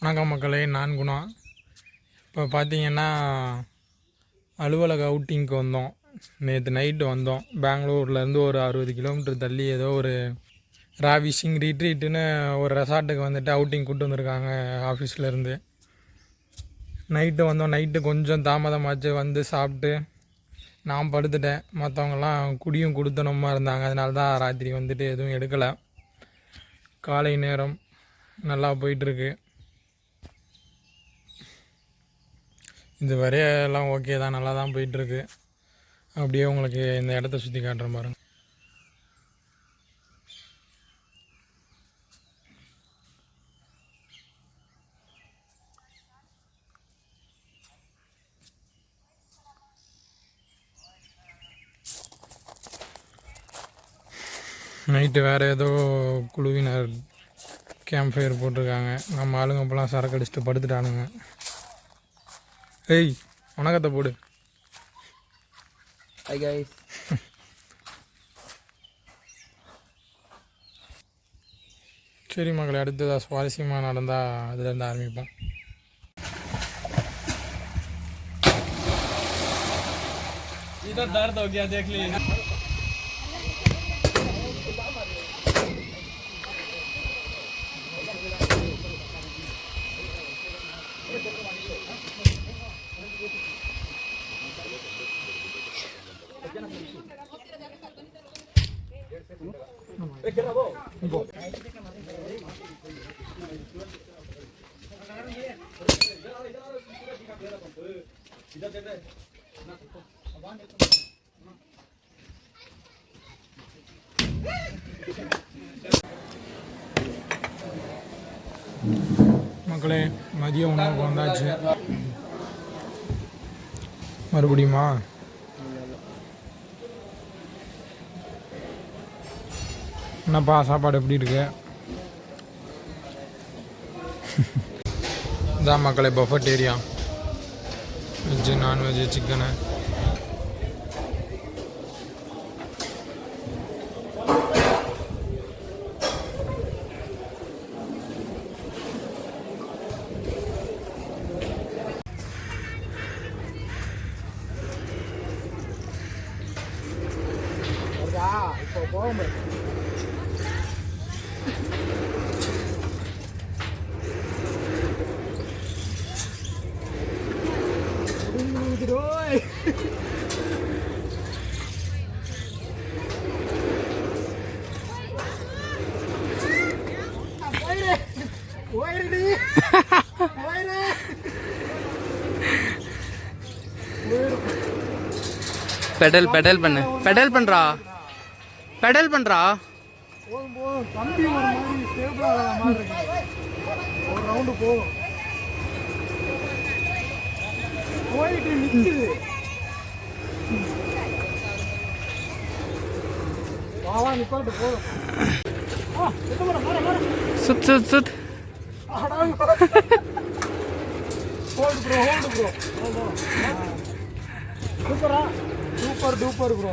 வணக்கம் மக்களே, நான் குணா. இப்போ பார்த்தீங்கன்னா அலுவலக அவுட்டிங்க்கு வந்தோம். நேற்று நைட்டு வந்தோம். பெங்களூர்லேருந்து ஒரு 60 கிலோமீட்டர் தள்ளி ஏதோ ஒரு ராவிஷிங் ரீட்ரீட்டுன்னு ஒரு ரெசார்ட்டுக்கு வந்துட்டு அவுட்டிங் கூப்பிட்டு வந்திருக்காங்க ஆஃபீஸ்லேருந்து. நைட்டு வந்தோம். நைட்டு கொஞ்சம் தாமதமாச்சு. வந்து சாப்பிட்டு நான் படுத்துட்டேன். மற்றவங்கெல்லாம் குடியும் கொடுத்தனமாக இருந்தாங்க. அதனால தான் ராத்திரி வந்துட்டு எதுவும் எடுக்கலை. காலை நேரம் நல்லா போயிட்டுருக்கு. இது வரையெல்லாம் ஓகே தான், நல்லா தான் போயிட்டுருக்கு. அப்படியே உங்களுக்கு இந்த இடத்த சுற்றி காட்டுறேன் பாருங்க. நைட்டு வேறு ஏதோ குழுவினர் கேம்ப் ஃபயர் போட்டிருக்காங்க. நம்ம ஆளுங்க அப்போலாம் சரக்கு அடிச்சுட்டு படுத்துட்டானுங்க. ஏய், வணக்கத்தை போடு. Hi guys. சரி மக்களை, அடுத்ததாக சுவாரஸ்யமாக நடந்தால் அதுலேருந்து ஆரம்பிப்போம். इधर दर्द हो गया, देख लीजिए. மக்களே, மதிய உணவுக்கு வந்தாச்சு. மறுபடியுமா? என்னப்பா சாப்பாடு எப்படி இருக்கு? இதான் மக்களே buffet area. Veg, non veg, chicken. இப்போ போகும் பெடல் பெடல் பண்ணு, பெடல் பண்றா, பெடல் பண்றா. தம்பி ஒரு மாதிரி ஸ்டேபிள் ஆகாத மாதிரி இருக்கு. ஒரு ரவுண்டு போகும், போயிட்டு நிற்குது. வாவா நிப்பாட்டு போதும். சுத் சுத் சுத். Hold bro, hold bro. சூப்பரா, சூப்பர் டூப்பர் ப்ரோ.